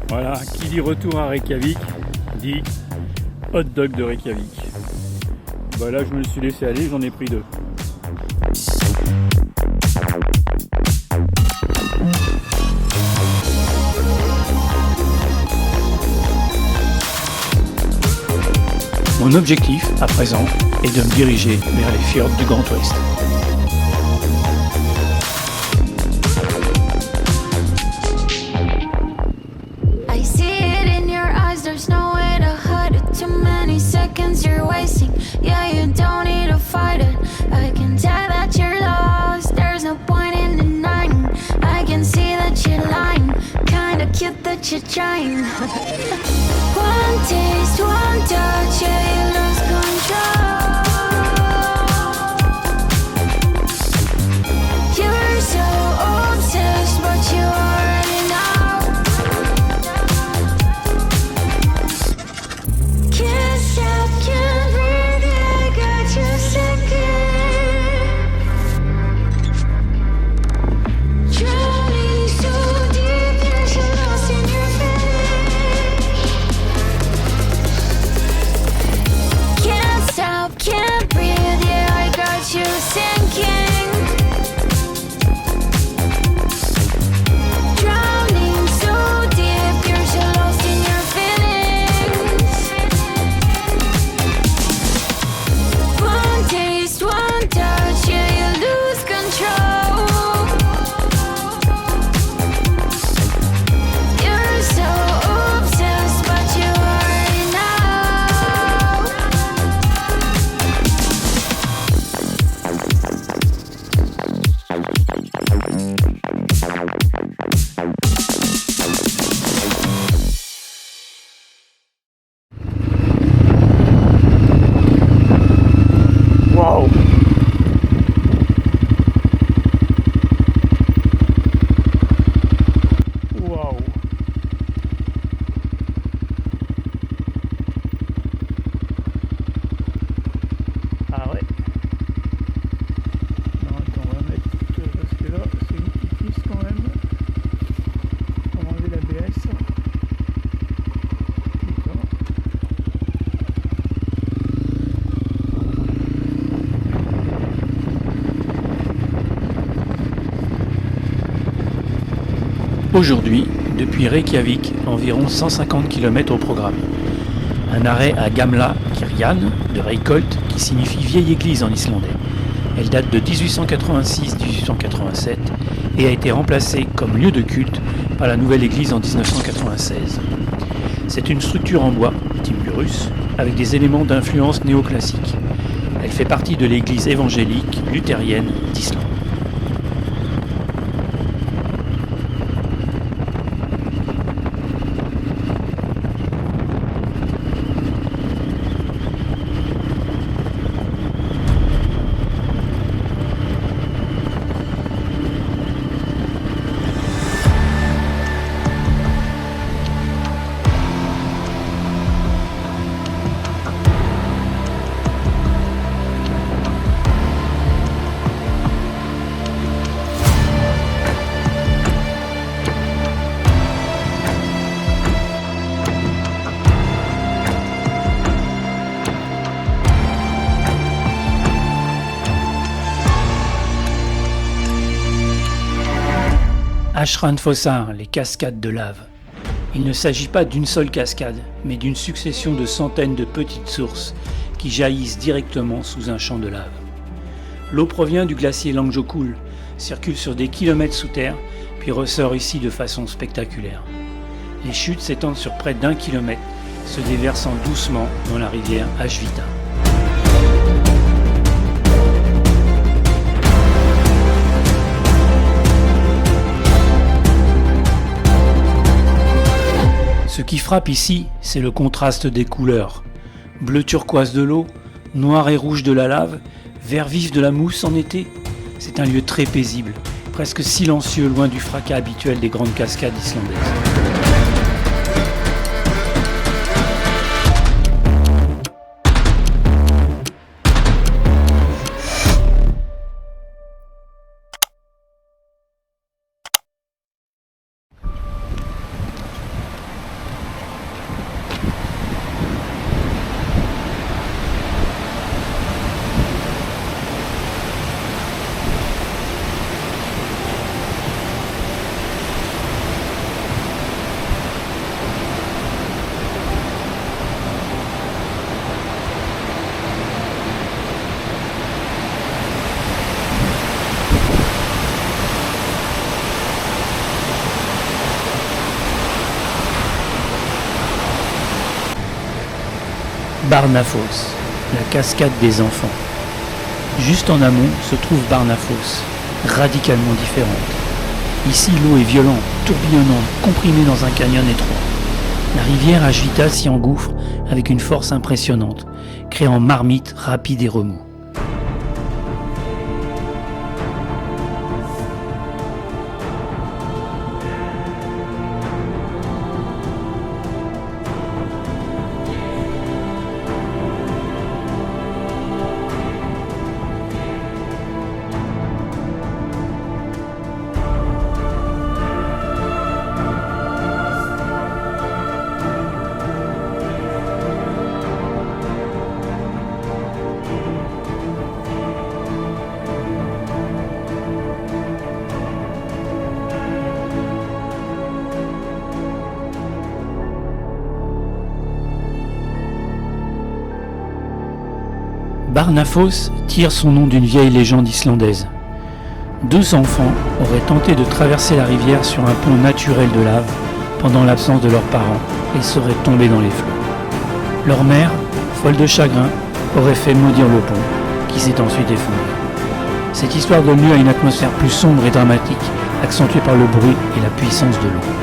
Voilà, qui dit retour à Reykjavik, dit hot dog de Reykjavik. Bah là je me suis laissé aller, j'en ai pris 2. Mon objectif, à présent, est de me diriger vers les fjords du Grand Ouest. I see it in your eyes, there's no way to hide it. Too many seconds you're wasting, yeah, you don't need to fight it. I can tell that you're lost, there's no point in denying. I can see that you're lying, kinda cute that you're trying. One taste, one touch, yeah, you lose control. You're so obsessed, but you already know. Can't stop, can't breathe, yeah, got you sinking. Drowning so deep, you're so lost in your Can't stop, can't breathe, yeah, I got you sinking. Drowning so deep, you're so lost in your feelings. One taste, one touch, yeah, you lose control. You're so obsessed, but you already know. Waouh! Waouh! Ah ouais? Non, attends, on va mettre parce que là, c'est une petite piste quand même. On va enlever l'ABS. D'accord. Aujourd'hui, depuis Reykjavik, environ 150 km au programme. Un arrêt à Gamla Kirkjan de Reykholt qui signifie vieille église en islandais. Elle date de 1886-1887 et a été remplacée comme lieu de culte par la nouvelle église en 1996. C'est une structure en bois, timbrus, avec des éléments d'influence néoclassique. Elle fait partie de l'église évangélique luthérienne d'Islande. Ashranfossar, les cascades de lave. Il ne s'agit pas d'une seule cascade, mais d'une succession de centaines de petites sources qui jaillissent directement sous un champ de lave. L'eau provient du glacier Langjökull, circule sur des kilomètres sous terre, puis ressort ici de façon spectaculaire. Les chutes s'étendent sur près d'1 kilomètre, se déversant doucement dans la rivière Ashvita. Ce qui frappe ici, c'est le contraste des couleurs. Bleu turquoise de l'eau, noir et rouge de la lave, vert vif de la mousse en été. C'est un lieu très paisible, presque silencieux, loin du fracas habituel des grandes cascades islandaises. Barnafoss, la cascade des enfants. Juste en amont se trouve Barnafoss, radicalement différente. Ici, l'eau est violente, tourbillonnante, comprimée dans un canyon étroit. La rivière Ajvita s'y engouffre avec une force impressionnante, créant marmites rapides et remous. Barnafoss tire son nom d'une vieille légende islandaise. 2 enfants auraient tenté de traverser la rivière sur un pont naturel de lave pendant l'absence de leurs parents et seraient tombés dans les flots. Leur mère, folle de chagrin, aurait fait maudire le pont, qui s'est ensuite effondré. Cette histoire donne lieu à une atmosphère plus sombre et dramatique, accentuée par le bruit et la puissance de l'eau.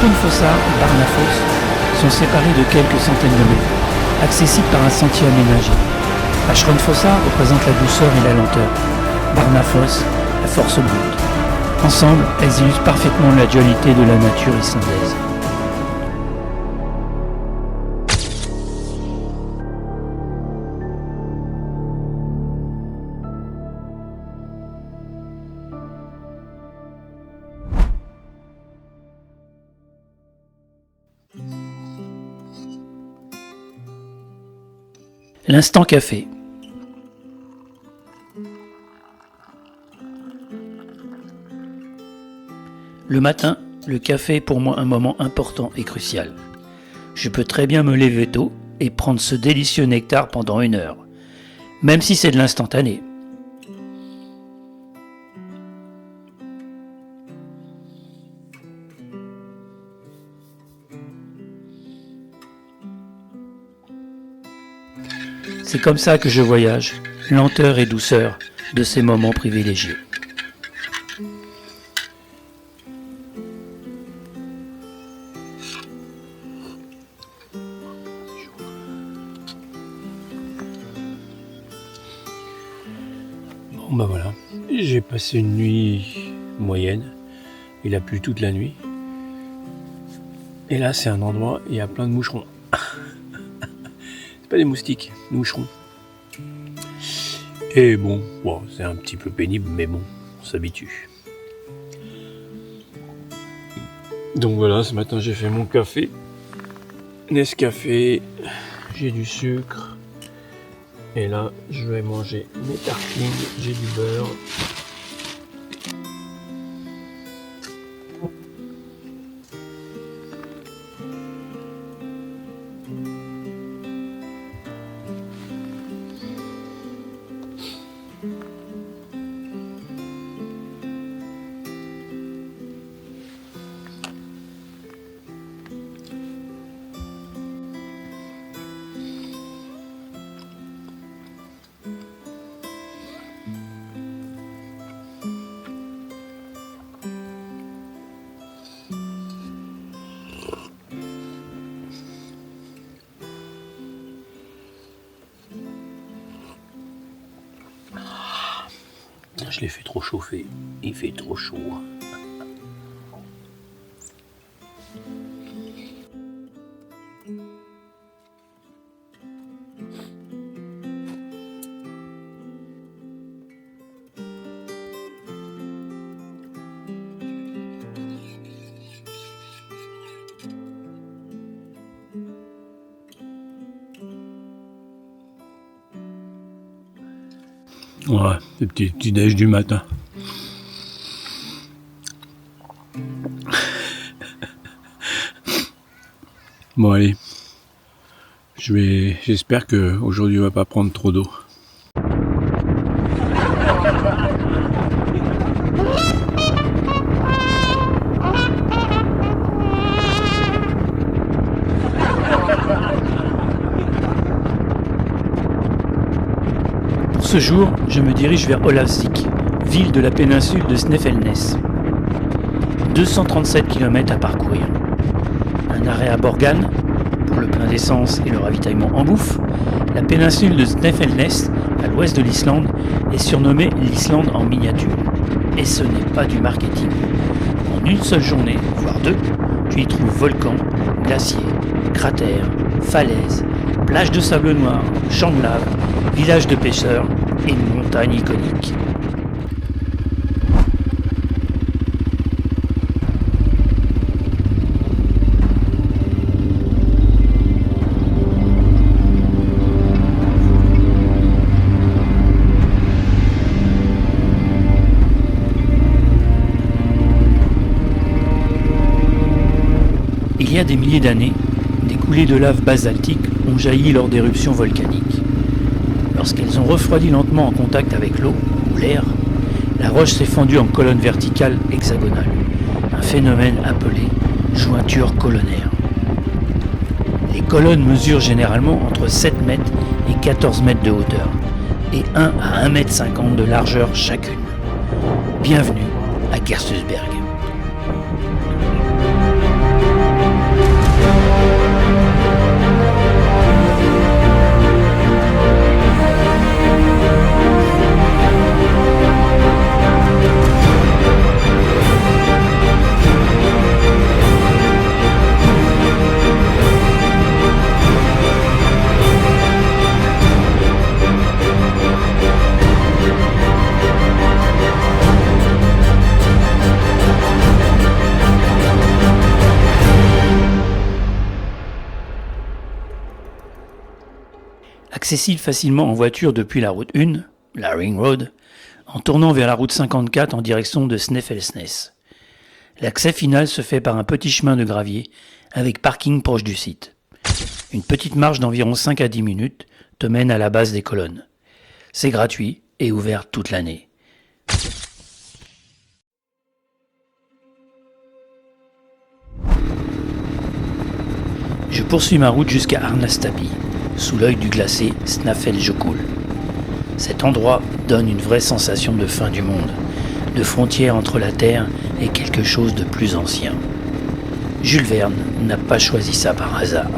Hraunfossa et Barnafoss sont séparés de quelques centaines de mètres, accessibles par un sentier aménagé. Hraunfossa représente la douceur et la lenteur, Barnafoss la force brute. Ensemble, elles illustrent parfaitement la dualité de la nature islandaise. L'instant café. Le matin, le café est pour moi un moment important et crucial. Je peux très bien me lever tôt et prendre ce délicieux nectar pendant 1 heure, même si c'est de l'instantané. C'est comme ça que je voyage, lenteur et douceur de ces moments privilégiés. Bon bah voilà, j'ai passé une nuit moyenne, il a plu toute la nuit. Et là c'est un endroit, il y a plein de moucherons. Pas des moustiques, des moucherons. Et bon, c'est un petit peu pénible, mais bon, on s'habitue. Donc voilà, ce matin j'ai fait mon café. Nescafé, j'ai du sucre. Et là, je vais manger mes tartines, j'ai du beurre. Je l'ai fait trop chauffer, il fait trop chaud. Ouais, le petit déj du matin. Bon allez, j'espère que aujourd'hui on va pas prendre trop d'eau. Pour ce jour, je me dirige vers Olavsvik, ville de la péninsule de Snæfellsnes. 237 km à parcourir. Un arrêt à Borgan pour le plein d'essence et le ravitaillement en bouffe. La péninsule de Snæfellsnes, à l'ouest de l'Islande, est surnommée l'Islande en miniature. Et ce n'est pas du marketing. En une seule journée, voire deux, tu y trouves volcans, glaciers, cratères, falaises, plages de sable noir, champs de lave, villages de pêcheurs et une montagne iconique. Il y a des milliers d'années, des coulées de lave basaltique ont jailli lors d'éruptions volcaniques. Lorsqu'elles ont refroidi lentement en contact avec l'eau ou l'air, la roche s'est fendue en colonnes verticales hexagonales, un phénomène appelé jointure colonnaire. Les colonnes mesurent généralement entre 7 mètres et 14 mètres de hauteur et 1 à 1,50 m de largeur chacune. Bienvenue à Gerstusberg. Accessible facilement en voiture depuis la route 1, la Ring Road, en tournant vers la route 54 en direction de Snæfellsnes. L'accès final se fait par un petit chemin de gravier avec parking proche du site. Une petite marche d'environ 5 à 10 minutes te mène à la base des colonnes. C'est gratuit et ouvert toute l'année. Je poursuis ma route jusqu'à Arnastapi, sous l'œil du glacé Snæfellsjökull. Cet endroit donne une vraie sensation de fin du monde, de frontière entre la Terre et quelque chose de plus ancien. Jules Verne n'a pas choisi ça par hasard.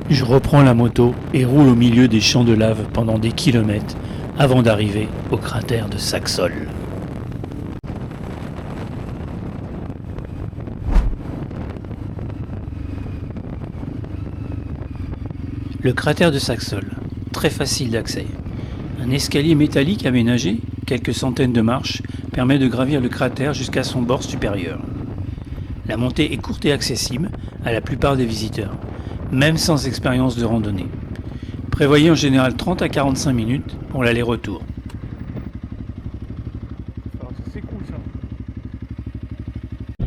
Je reprends la moto et roule au milieu des champs de lave pendant des kilomètres avant d'arriver au cratère de Saxol. Le cratère de Saxol, très facile d'accès. Un escalier métallique aménagé, quelques centaines de marches, permet de gravir le cratère jusqu'à son bord supérieur. La montée est courte et accessible à la plupart des visiteurs, même sans expérience de randonnée. Prévoyez en général 30 à 45 minutes pour l'aller-retour. C'est cool ça.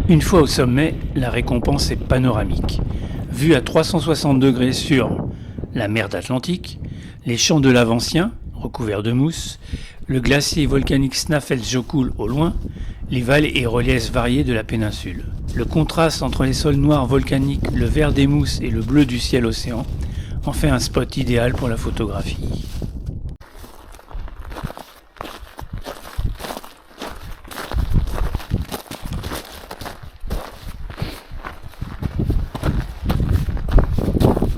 Une fois au sommet, la récompense est panoramique. Vue à 360 degrés sur la mer d'Atlantique, les champs de lave anciens, recouverts de mousse, le glacier volcanique Snæfellsjökull au loin, les vallées et reliefs variés de la péninsule. Le contraste entre les sols noirs volcaniques, le vert des mousses et le bleu du ciel océan en fait un spot idéal pour la photographie.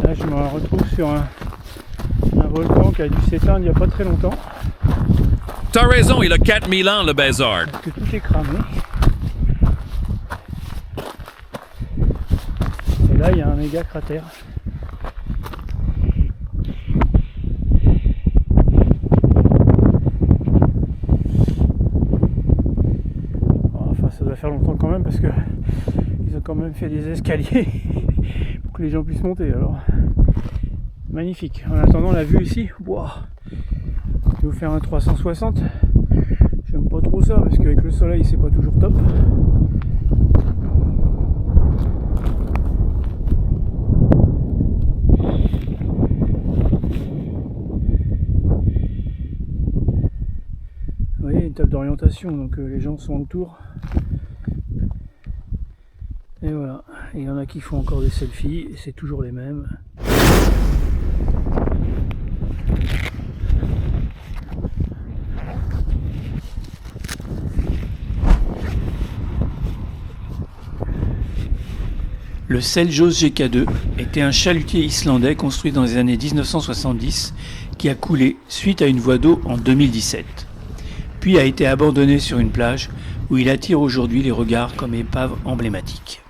Là je me retrouve sur un volcan qui a dû s'éteindre il n'y a pas très longtemps. T'as raison, il a 4000 ans, le Bézard. Parce que tout est cramé. Et là, il y a un méga cratère. Enfin, ça doit faire longtemps quand même parce que ils ont quand même fait des escaliers pour que les gens puissent monter. Alors, magnifique. En attendant, la vue ici, wow. Je vais vous faire un 360. J'aime pas trop ça parce qu'avec le soleil c'est pas toujours top. Vous voyez, une table d'orientation, donc les gens sont autour. Et voilà, et il y en a qui font encore des selfies et c'est toujours les mêmes. Le Seljaas GK2 était un chalutier islandais construit dans les années 1970 qui a coulé suite à une voie d'eau en 2017, puis a été abandonné sur une plage où il attire aujourd'hui les regards comme épave emblématique.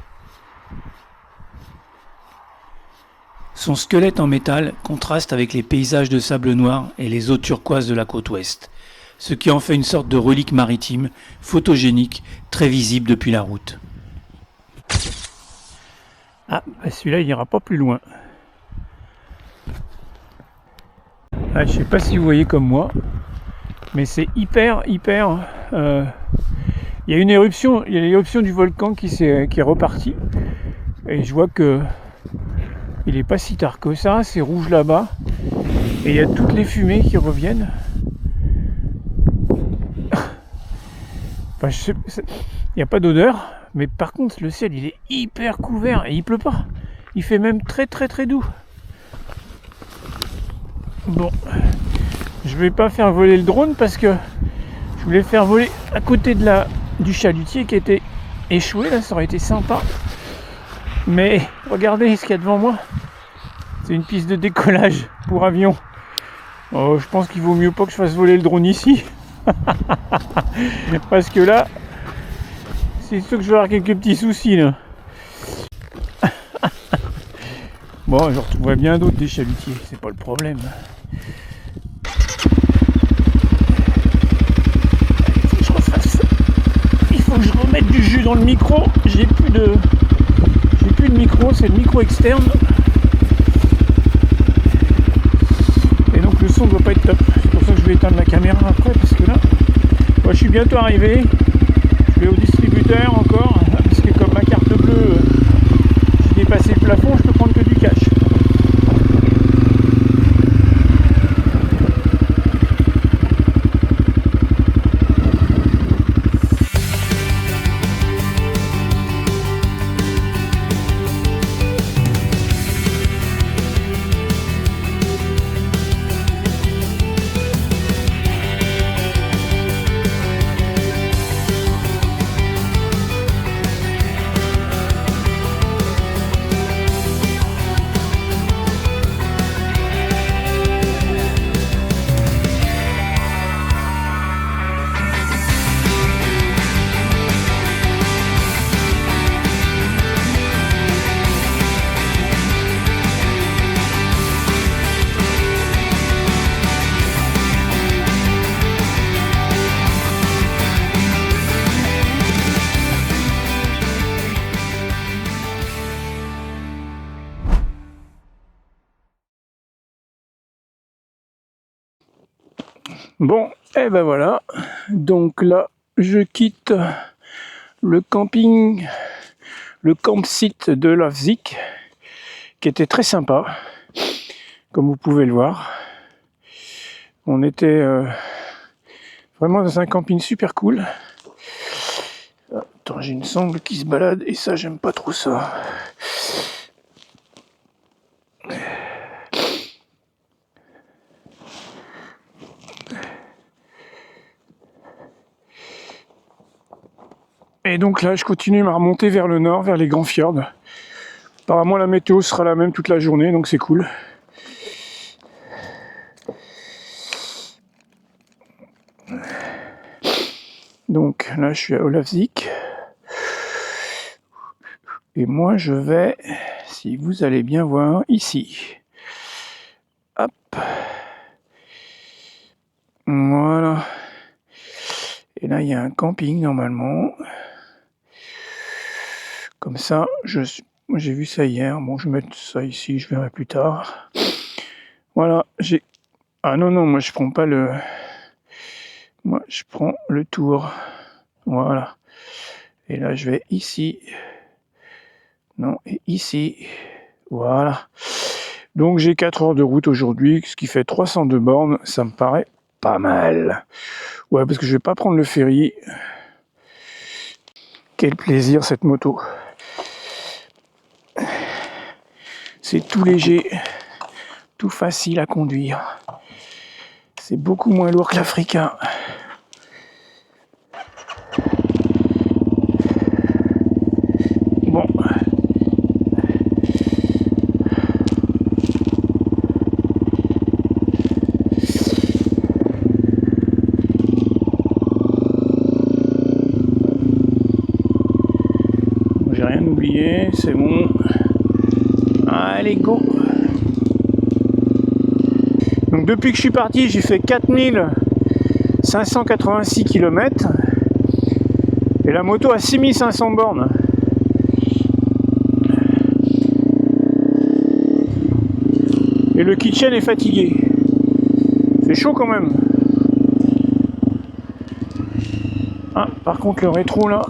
Son squelette en métal contraste avec les paysages de sable noir et les eaux turquoises de la côte ouest, ce qui en fait une sorte de relique maritime, photogénique, très visible depuis la route. Ah, celui-là il n'ira pas plus loin. Ah, je sais pas si vous voyez comme moi, mais c'est hyper. Il y a une éruption, il y a l'éruption du volcan qui est repartie. Et je vois que il n'est pas si tard que ça, c'est rouge là-bas. Et il y a toutes les fumées qui reviennent. Enfin, il n'y a pas d'odeur. Mais par contre, le ciel, il est hyper couvert et il pleut pas. Il fait même très doux. Bon, je vais pas faire voler le drone parce que je voulais faire voler à côté du chalutier qui était échoué. Là, ça aurait été sympa. Mais regardez ce qu'il y a devant moi. C'est une piste de décollage pour avion. Oh, je pense qu'il vaut mieux pas que je fasse voler le drone ici. Parce que là... c'est sûr que je vais avoir quelques petits soucis là. Bon, je retrouverai bien d'autres des chalutiers, c'est pas le problème. Il faut que je remette du jus dans le micro. J'ai plus de micro, c'est le micro externe. Et donc le son ne doit pas être top. C'est pour ça que je vais éteindre la caméra après parce que là, moi, je suis bientôt arrivé. Je vais au distributeur encore, parce que comme ma carte bleue, j'ai dépassé le plafond, je peux prendre que du cash. Bon, et ben voilà. Donc là, je quitte le camping, le campsite de Lafzik, qui était très sympa, comme vous pouvez le voir. On était vraiment dans un camping super cool. Attends, j'ai une sangle qui se balade et ça, j'aime pas trop ça. Et donc là, je continue à remonter vers le nord, vers les grands fjords. Apparemment, la météo sera la même toute la journée, donc c'est cool. Donc là, je suis à Olavsvik. Et moi, je vais, si vous allez bien voir, ici. Hop. Voilà. Et là, il y a un camping, normalement. Comme ça, j'ai vu ça hier. Bon, je vais mettre ça ici, je verrai plus tard. Voilà, Ah non, moi, je prends pas le... Moi, je prends le tour. Voilà. Et là, je vais ici. Non, et ici. Voilà. Donc, j'ai 4 heures de route aujourd'hui, ce qui fait 302 bornes. Ça me paraît pas mal. Ouais, parce que je vais pas prendre le ferry. Quel plaisir, cette moto. C'est tout léger, tout facile à conduire. C'est beaucoup moins lourd que l'Africa. Bon. J'ai rien oublié, c'est bon. Allez, go! Donc depuis que je suis parti, j'ai fait 4586 km et la moto a 6500 bornes. Et le kitchen est fatigué. C'est chaud quand même. Ah, par contre le rétro là...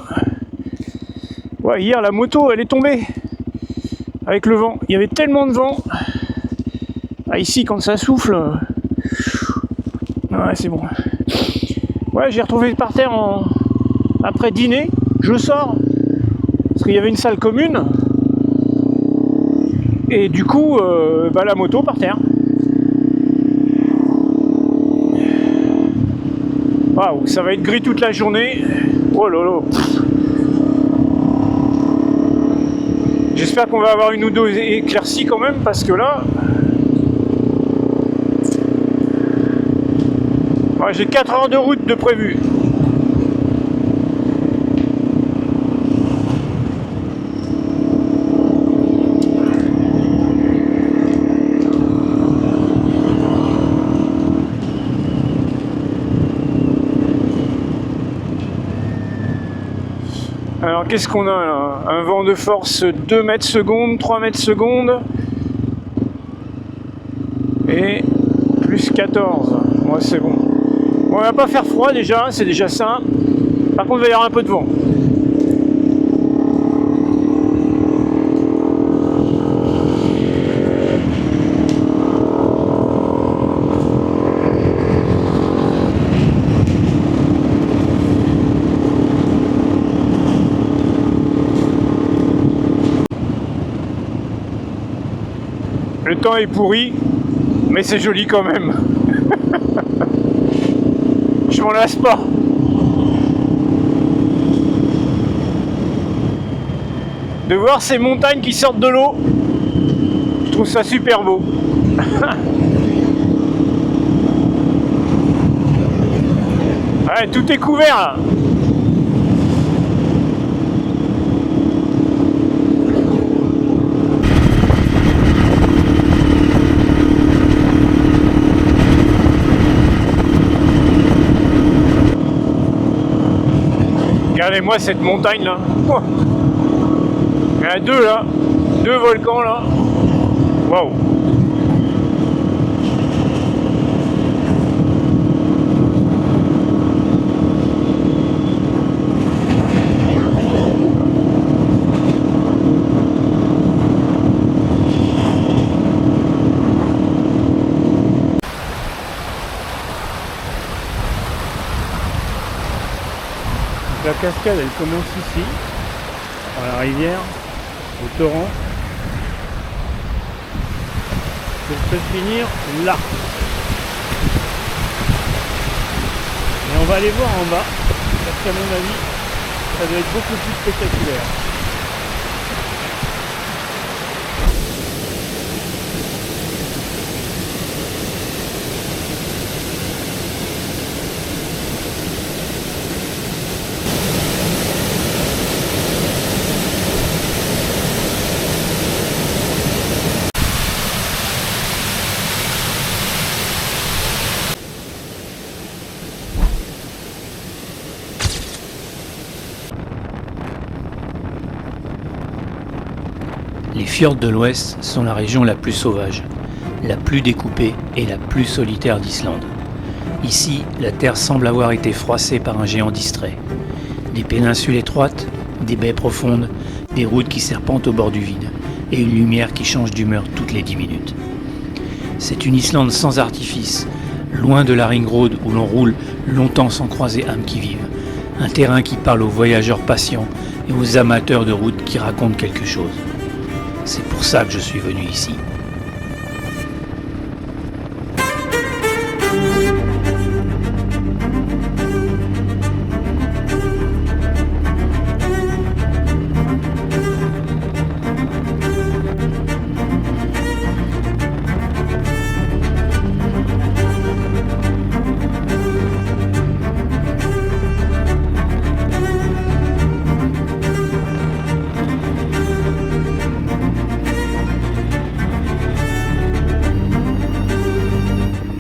Ouais, hier la moto elle est tombée avec le vent. Il y avait tellement de vent. Ah, ici, quand ça souffle... Ouais, c'est bon. Ouais, j'ai retrouvé par terre après dîner. Je sors. Parce qu'il y avait une salle commune. Et du coup, la moto par terre. Waouh, ça va être gris toute la journée. Oh là là. J'espère qu'on va avoir une ou deux éclaircies quand même, parce que là... Ouais, j'ai 4 heures de route de prévu. Alors qu'est-ce qu'on a là? Un vent de force 2 mètres secondes, 3 mètres secondes. Et plus 14. Ouais, c'est bon. Bon, on va pas faire froid déjà, c'est déjà ça. Par contre, il va y avoir un peu de vent. Le temps est pourri, mais c'est joli quand même. Je m'en lasse pas. De voir ces montagnes qui sortent de l'eau, je trouve ça super beau. Ouais, tout est couvert là. Regardez-moi cette montagne là. Il y en a deux là. 2 volcans là. Waouh. cascade, elle commence ici, par la rivière, au torrent, pour se finir là. Et on va aller voir en bas, parce qu'à mon avis, ça doit être beaucoup plus spectaculaire. Les fjords de l'Ouest sont la région la plus sauvage, la plus découpée et la plus solitaire d'Islande. Ici, la terre semble avoir été froissée par un géant distrait. Des péninsules étroites, des baies profondes, des routes qui serpentent au bord du vide, et une lumière qui change d'humeur toutes les 10 minutes. C'est une Islande sans artifice, loin de la ring road où l'on roule longtemps sans croiser âme qui vive. Un terrain qui parle aux voyageurs patients et aux amateurs de route qui racontent quelque chose. C'est pour ça que je suis venu ici.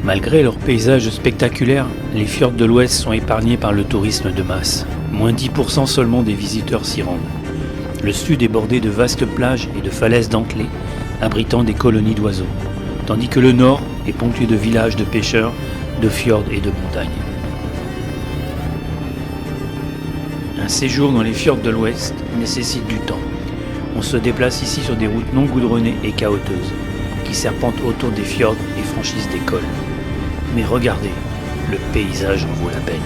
Malgré leurs paysages spectaculaires, les fjords de l'Ouest sont épargnés par le tourisme de masse. Moins 10% seulement des visiteurs s'y rendent. Le sud est bordé de vastes plages et de falaises dentelées, abritant des colonies d'oiseaux, tandis que le nord est ponctué de villages de pêcheurs, de fjords et de montagnes. Un séjour dans les fjords de l'Ouest nécessite du temps. On se déplace ici sur des routes non goudronnées et chaotiques, qui serpentent autour des fjords et franchissent des cols. Mais regardez, le paysage en vaut la peine.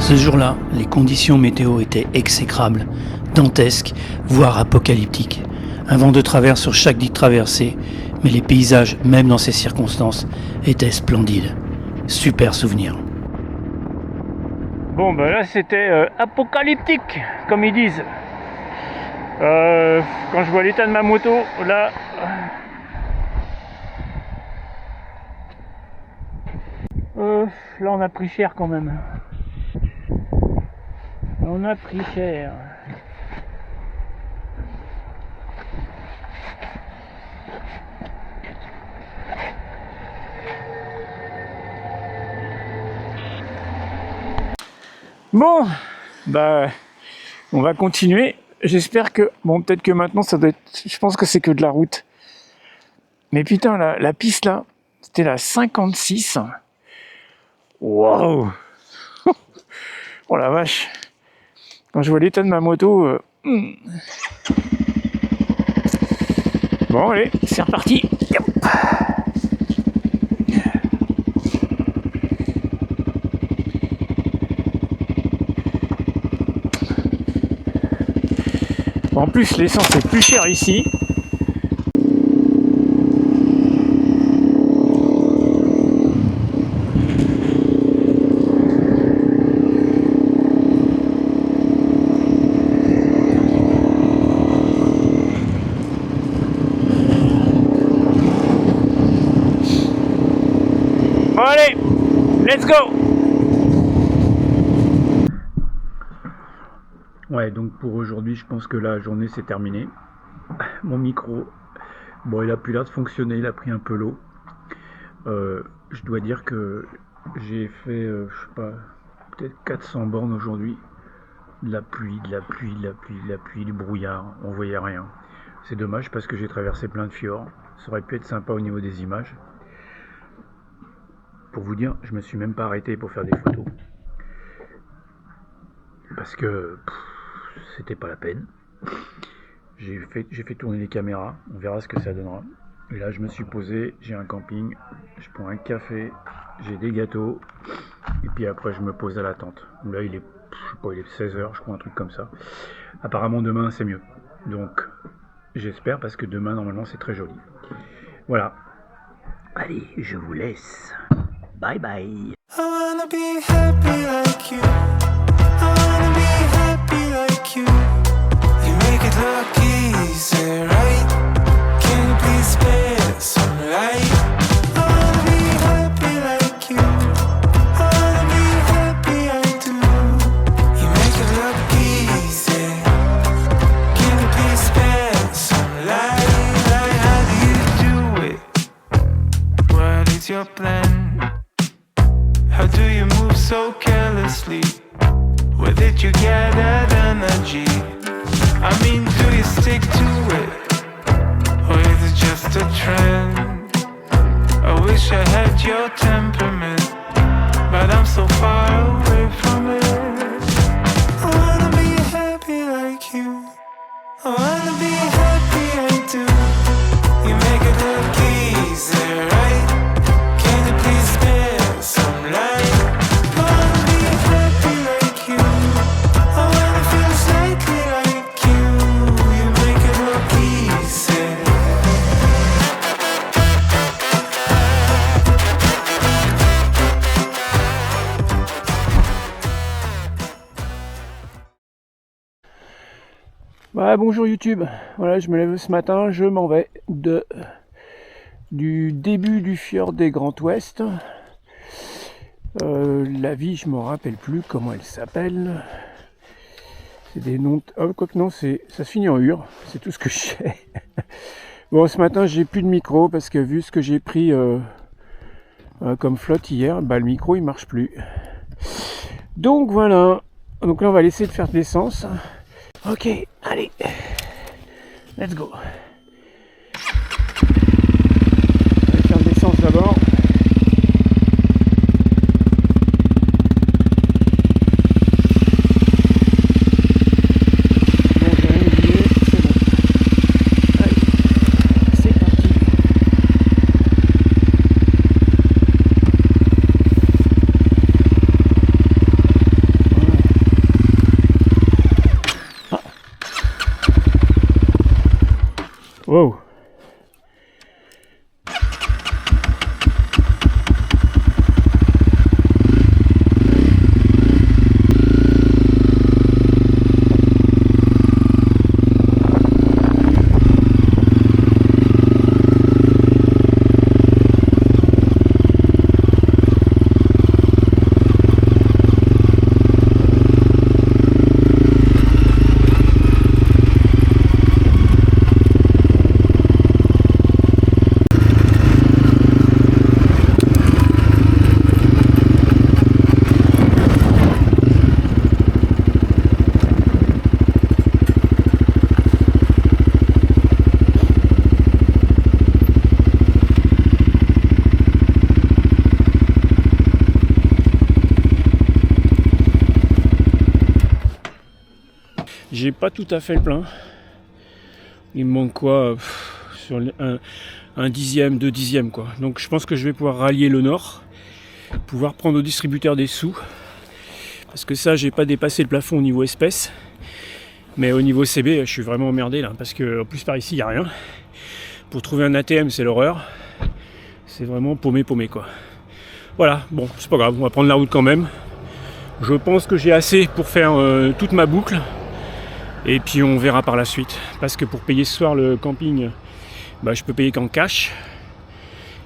Ce jour-là, les conditions météo étaient exécrables, dantesques, voire apocalyptiques. Un vent de travers sur chaque dite traversée, mais les paysages, même dans ces circonstances, étaient splendides. Super souvenir. Bon, ben là c'était apocalyptique, comme ils disent. Quand je vois l'état de ma moto, là... là on a pris cher quand même. On a pris cher. Bon, bah, on va continuer. J'espère que, bon, peut-être que maintenant ça doit être, je pense que c'est que de la route. Mais putain, la piste là, c'était la 56. Waouh. Oh la vache. Quand je vois l'état de ma moto... Bon, allez, c'est reparti. En plus, l'essence est plus chère ici. Bon allez, let's go! Ouais, donc pour aujourd'hui, je pense que la journée s'est terminée. Mon micro, bon, il a plus l'air de fonctionner, il a pris un peu l'eau. Je dois dire que j'ai fait, je sais pas, peut-être 400 bornes aujourd'hui. De la pluie, du brouillard, on voyait rien. C'est dommage parce que j'ai traversé plein de fjords. Ça aurait pu être sympa au niveau des images. Pour vous dire, je me suis même pas arrêté pour faire des photos. Parce que c'était pas la peine. J'ai fait tourner les caméras, on verra ce que ça donnera. Et là je me suis posé, j'ai un camping, je prends un café, j'ai des gâteaux, et puis après je me pose à la tente. Là il est, je sais pas, il est 16h, je crois, un truc comme ça. Apparemment demain c'est mieux. Donc j'espère, parce que demain normalement c'est très joli. Voilà. Allez, je vous laisse. Bye bye. I wanna be happy like you. I wanna be happy like you. You make it look easy, right? Can you please spare some light? I wanna be happy like you. I wanna be happy, I do. You make it look easy. Can you please spare some light? How do you do it? What is your plan? How do you move so carelessly? Where did you get that energy? I mean, do you stick to it? Or is it just a trend? I wish I had your temperament, but I'm so far away from it. I wanna be happy like you. I wanna be happy, I do. You make it look easy, right? Can you please spare some light? I wanna be happy like you. I wanna feel slightly like you. You make it look easy. Voilà, bonjour YouTube. Voilà, je me lève ce matin, je m'en vais du début du fjord des Grands Ouest. La ville, je me rappelle plus comment elle s'appelle. C'est des noms. Oh, quoique non, ça se finit en ur. C'est tout ce que je sais. Bon, ce matin, j'ai plus de micro parce que vu ce que j'ai pris comme flotte hier, bah le micro il marche plus. Donc voilà. Donc là, on va laisser de faire de l'essence. Ok, allez, let's go. On va faire de l'essence d'abord. Bon, j'ai rien oublié, c'est bon. Allez, c'est parti. Wow. J'ai pas tout à fait le plein. Il me manque quoi sur un dixième, 2 dixièmes quoi. Donc je pense que je vais pouvoir rallier le nord, pouvoir prendre au distributeur des sous. Parce que ça, j'ai pas dépassé le plafond au niveau espèce. Mais au niveau CB, je suis vraiment emmerdé là. Parce que en plus par ici, il n'y a rien. Pour trouver un ATM, c'est l'horreur. C'est vraiment paumé quoi. Voilà, bon, c'est pas grave, on va prendre la route quand même. Je pense que j'ai assez pour faire toute ma boucle. Et puis on verra par la suite. Parce que pour payer ce soir le camping, je peux payer qu'en cash.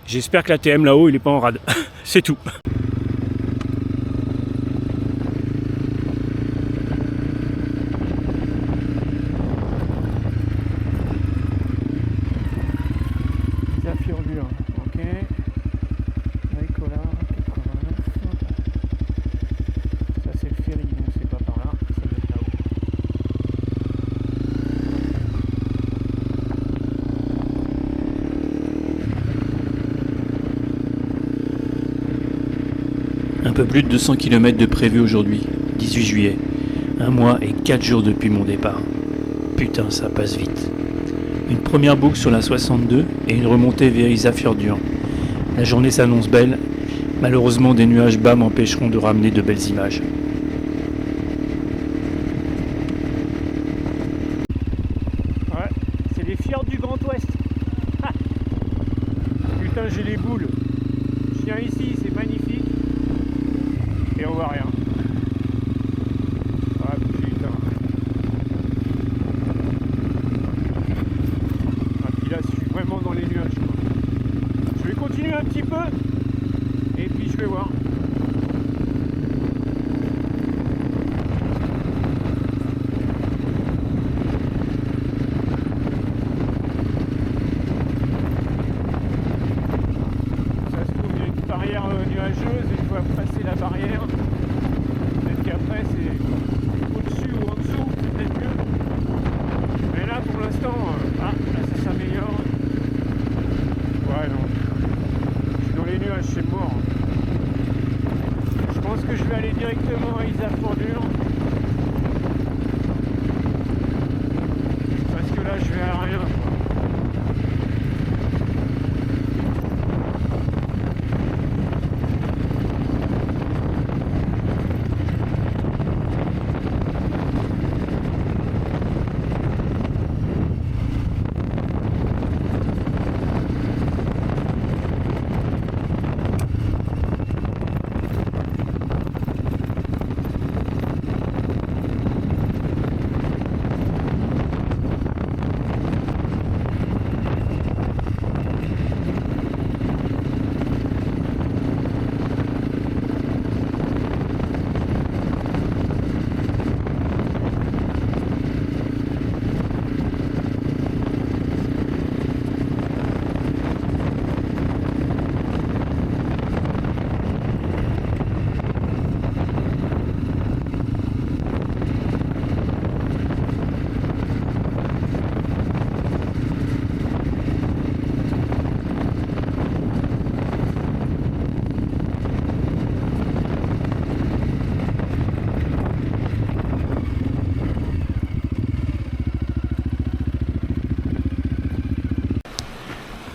J'espère que l'ATM là-haut, il est pas en rade. C'est tout. Ok. Nicolas, 89. Ça c'est le ferry, donc c'est pas par là, ça doit être là-haut. Un peu plus de 200 km de prévu aujourd'hui, 18 juillet. 1 mois et 4 jours depuis mon départ. Putain, ça passe vite. Une première boucle sur la 62 et une remontée vers Isafjordur. La journée s'annonce belle. Malheureusement, des nuages bas m'empêcheront de ramener de belles images. Ouais, c'est les fjords du Grand Ouest. Putain, j'ai les boules. Je viens ici, c'est magnifique. Et on voit rien. Ah putain. Ah puis là, je suis vraiment dans les nuages. Je vais continuer un petit peu. Et puis je vais voir. Ça se trouve, il y a une barrière nuageuse et il faut passer la barrière. Peut-être qu'après c'est au-dessus ou en dessous, peut-être mieux. Mais là pour l'instant, là ça s'améliore. Ouais non. Je suis dans les nuages, c'est mort. Je pense que je vais aller directement à Isafjordur. Parce que là je vais à rien quoi.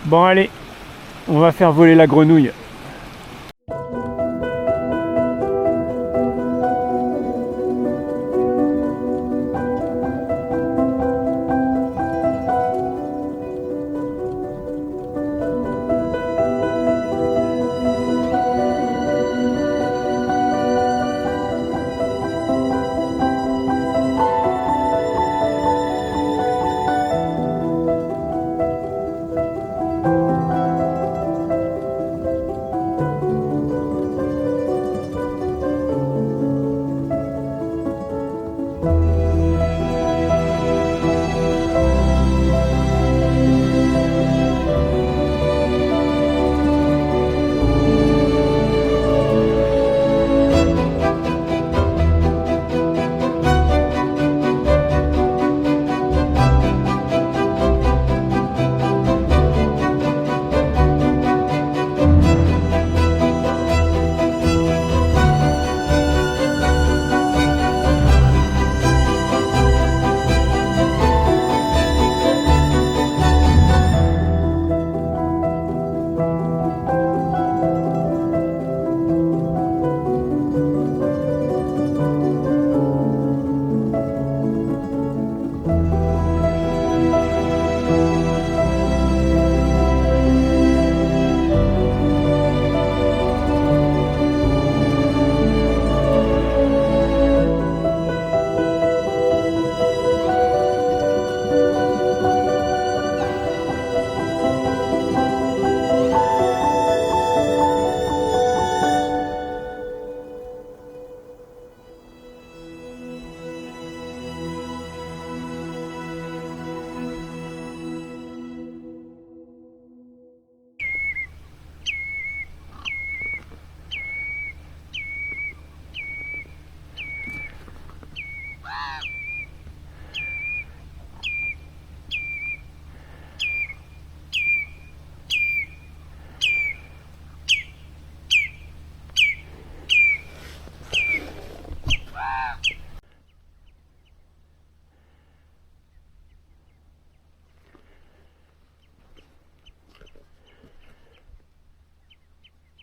Bon allez, on va faire voler la grenouille.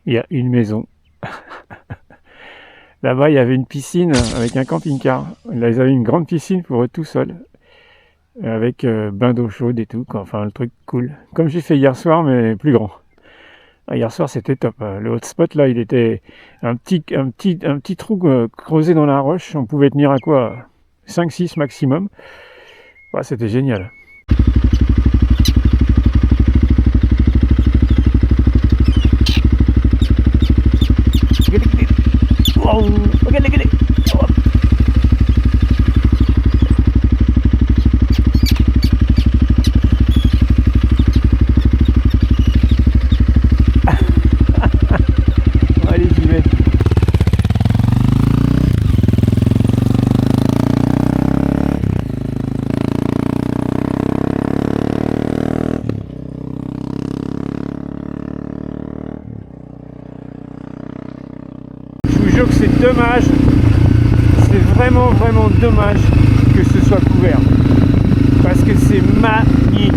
il y a une maison. Là-bas, il y avait une piscine avec un camping-car. Là, ils avaient une grande piscine pour eux tout seuls, avec bain d'eau chaude et tout, quoi. Enfin, le truc cool. Comme j'ai fait hier soir, mais plus grand. Hier soir, c'était top. Le hotspot, là, il était un petit trou creusé dans la roche. On pouvait tenir à quoi 5-6 maximum. Ouais, c'était génial. Wow, regardez. Oh. Allez, j'y vais. Je vous jure que c'est dommage, c'est vraiment dommage que ce soit couvert, parce que c'est magnifique.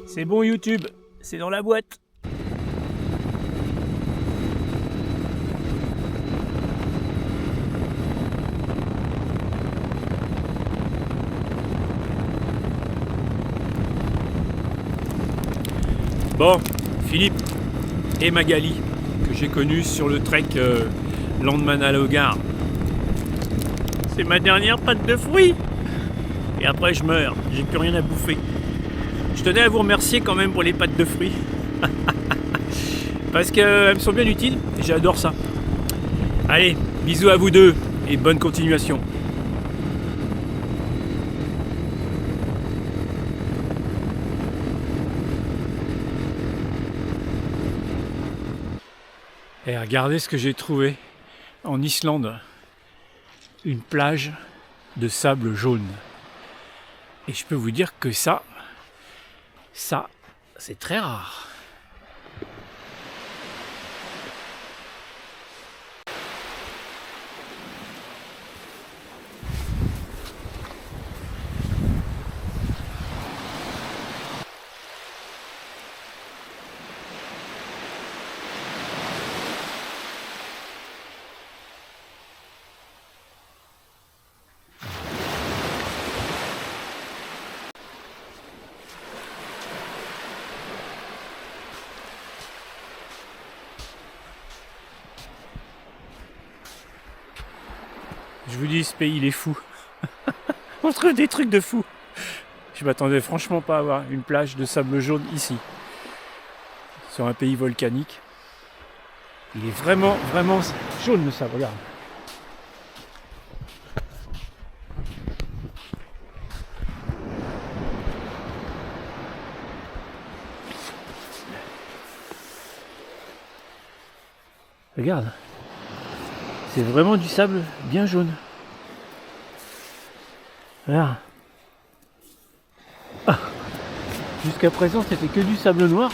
C'est bon YouTube, c'est dans la boîte. Bon, Philippe et Magali, que j'ai connus sur le trek Landman à Logar. C'est ma dernière pâte de fruits. Et après je meurs, j'ai plus rien à bouffer. Je tenais à vous remercier quand même pour les pâtes de fruits. Parce qu'elles me sont bien utiles et j'adore ça. Allez, bisous à vous deux et bonne continuation. Et regardez ce que j'ai trouvé en Islande. Une plage de sable jaune. Et je peux vous dire que ça, c'est très rare. Je vous dis, ce pays, il est fou. On trouve des trucs de fou. Je m'attendais franchement pas à avoir une plage de sable jaune ici. Sur un pays volcanique. Il est vraiment jaune le sable, regarde. Regarde. C'est vraiment du sable bien jaune. Regarde. Ah. Jusqu'à présent, c'était que du sable noir.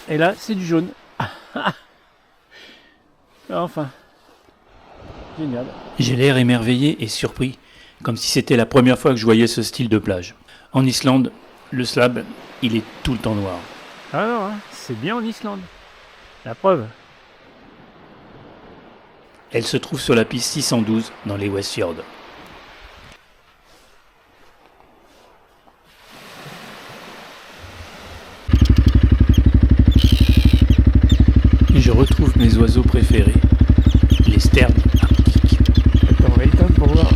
Et là, c'est du jaune. Enfin. Génial. J'ai l'air émerveillé et surpris, comme si c'était la première fois que je voyais ce style de plage. En Islande, le sable, il est tout le temps noir. Ah non, hein, c'est bien en Islande. La preuve. Elle se trouve sur la piste 612 dans les Westfjords. Je retrouve mes oiseaux préférés, les sternes arctiques. Attends, on va éteindre pour voir.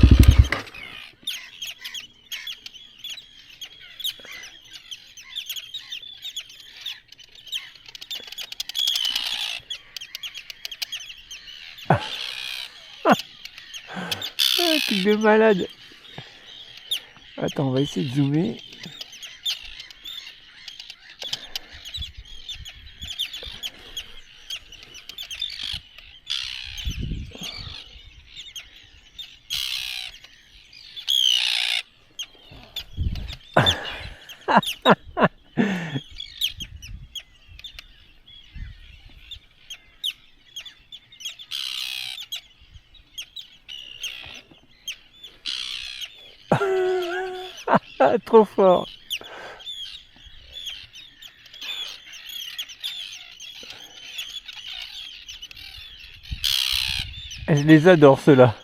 Truc de malade. Attends, on va essayer de zoomer. Trop fort. Je les adore ceux-là.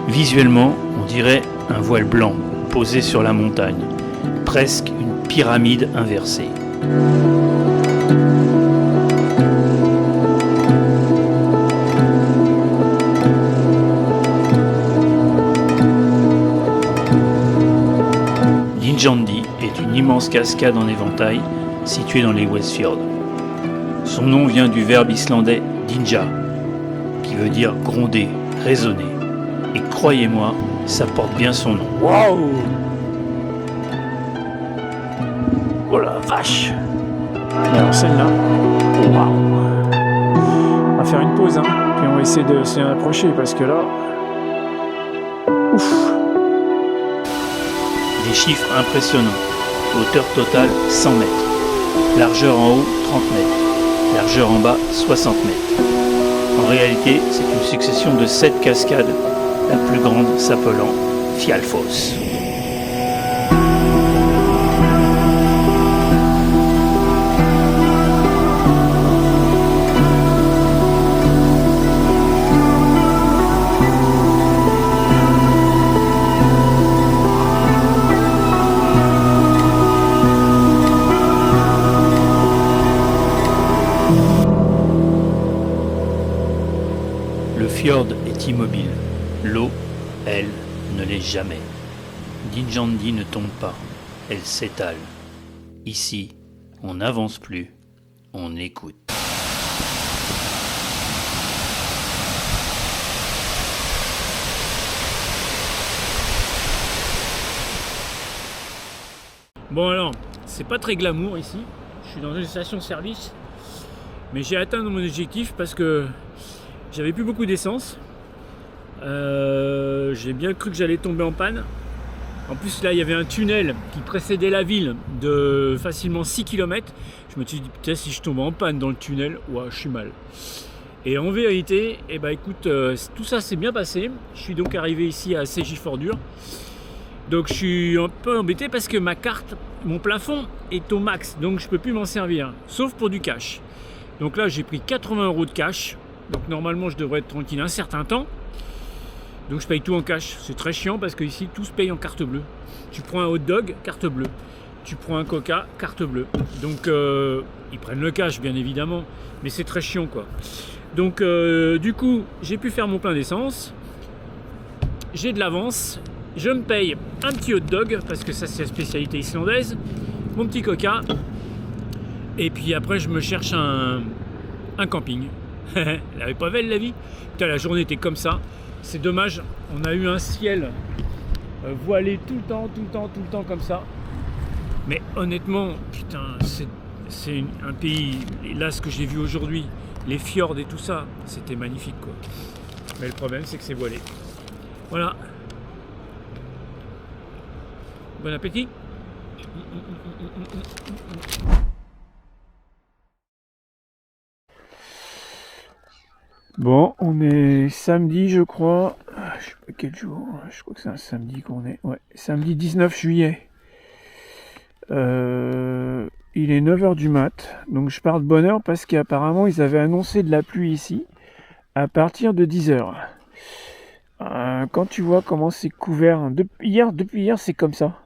Visuellement, on dirait un voile blanc posé sur la montagne, presque une pyramide inversée. Dynjandi est une immense cascade en éventail située dans les Westfjords. Son nom vient du verbe islandais dinja, qui veut dire gronder, résonner. Et croyez-moi, ça porte bien son nom. Waouh! Oh la vache! Alors celle-là, waouh! On va faire une pause, hein, puis on va essayer de s'y approcher parce que là, ouf! Des chiffres impressionnants. Hauteur totale 100 mètres. Largeur en haut 30 mètres. Largeur en bas 60 mètres. En réalité, c'est une succession de 7 cascades, la plus grande s'appelant Fjallfoss. Le fjord est immobile. L'eau, elle, ne l'est jamais. Dynjandi ne tombe pas, elle s'étale. Ici, on n'avance plus, on écoute. Bon alors, c'est pas très glamour ici. Je suis dans une station-service, mais j'ai atteint mon objectif parce que j'avais plus beaucoup d'essence. J'ai bien cru que j'allais tomber en panne. En plus là il y avait un tunnel qui précédait la ville de facilement 6 km. Je me suis dit peut-être si je tombe en panne dans le tunnel, ouah, je suis mal. Et en vérité, eh ben, écoute, tout ça s'est bien passé. Je suis donc arrivé ici à CJ-Fordure. Donc je suis un peu embêté parce que ma carte, mon plafond est au max, donc je peux plus m'en servir, sauf pour du cash. Donc là j'ai pris 80 € de cash, donc normalement je devrais être tranquille un certain temps. Donc je paye tout en cash. C'est très chiant parce qu'ici tout se paye en carte bleue. Tu prends un hot dog, carte bleue. Tu prends un coca, carte bleue. Donc ils prennent le cash bien évidemment, mais c'est très chiant quoi. Donc du coup j'ai pu faire mon plein d'essence. J'ai de l'avance. Je me paye un petit hot dog parce que ça c'est la spécialité islandaise. Mon petit coca. Et puis après je me cherche un camping. Elle avait pas belle la vie. Putain, la journée était comme ça. C'est dommage, on a eu un ciel voilé tout le temps comme ça. Mais honnêtement, putain, c'est un pays, et là ce que j'ai vu aujourd'hui, les fjords et tout ça, c'était magnifique quoi. Mais le problème c'est que c'est voilé. Voilà. Bon appétit. Bon, on est samedi, je crois. Je sais pas quel jour. Je crois que c'est un samedi qu'on est. Ouais, samedi 19 juillet. Il est 9h du mat. Donc je pars de bonne heure parce qu'apparemment ils avaient annoncé de la pluie ici à partir de 10h. Quand tu vois comment c'est couvert, depuis hier c'est comme ça.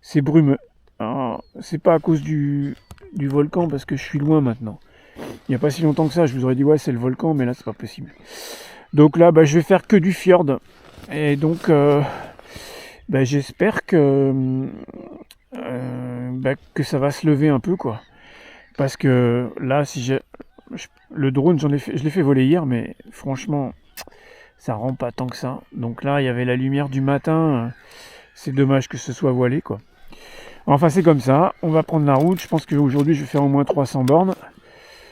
C'est brumeux. Alors, c'est pas à cause du volcan parce que je suis loin maintenant. Il n'y a pas si longtemps que ça, je vous aurais dit ouais c'est le volcan, mais là c'est pas possible. Donc là je vais faire que du fjord. Et donc j'espère que ça va se lever un peu quoi. Parce que là le drone je l'ai fait voler hier, mais franchement ça rend pas tant que ça. Donc là il y avait la lumière du matin, c'est dommage que ce soit voilé quoi. Enfin c'est comme ça, on va prendre la route. Je pense qu'aujourd'hui je vais faire au moins 300 bornes.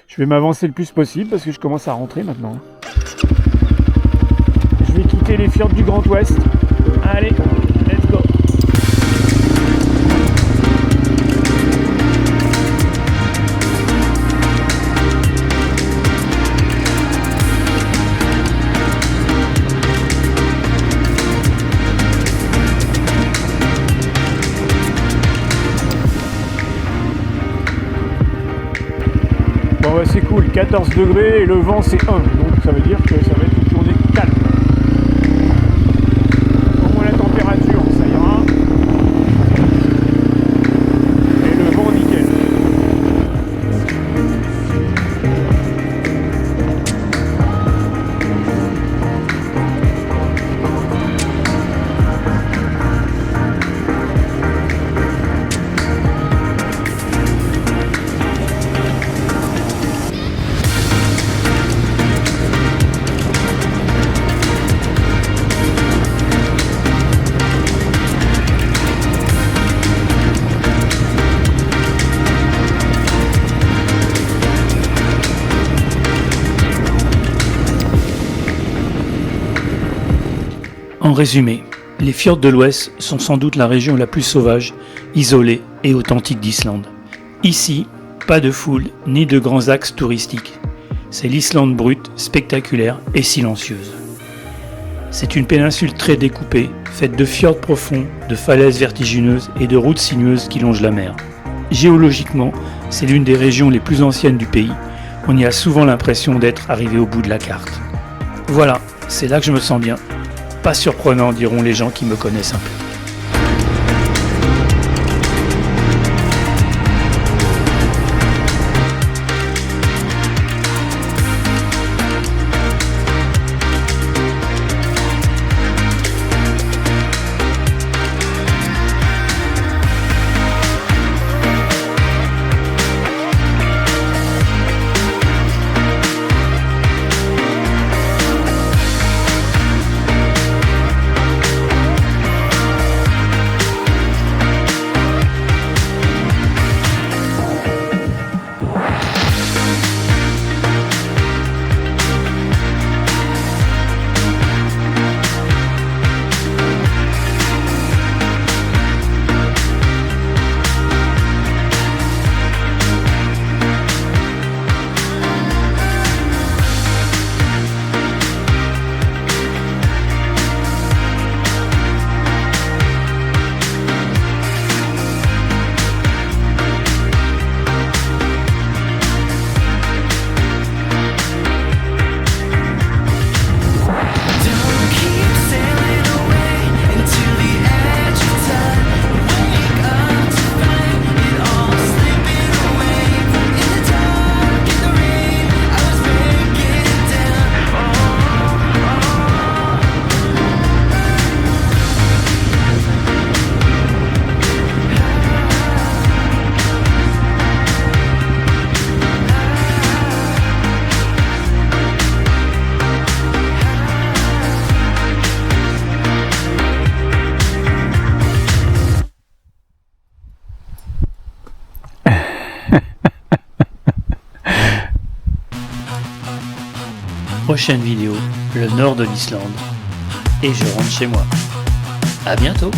Je vais m'avancer le plus possible parce que je commence à rentrer maintenant. Je vais quitter les fjords du Grand Ouest. Allez, let's go. Bon c'est cool, 14 degrés et le vent c'est 1, donc ça veut dire que ça va être une journée calme. Au moins la température, ça ira. Et le vent nickel. En résumé, les fjords de l'Ouest sont sans doute la région la plus sauvage, isolée et authentique d'Islande. Ici, pas de foule ni de grands axes touristiques. C'est l'Islande brute, spectaculaire et silencieuse. C'est une péninsule très découpée, faite de fjords profonds, de falaises vertigineuses et de routes sinueuses qui longent la mer. Géologiquement, c'est l'une des régions les plus anciennes du pays. On y a souvent l'impression d'être arrivé au bout de la carte. Voilà, c'est là que je me sens bien. Pas surprenant, diront les gens qui me connaissent un peu. prochaine vidéo, le nord de l'Islande. Et je rentre chez moi. À bientôt!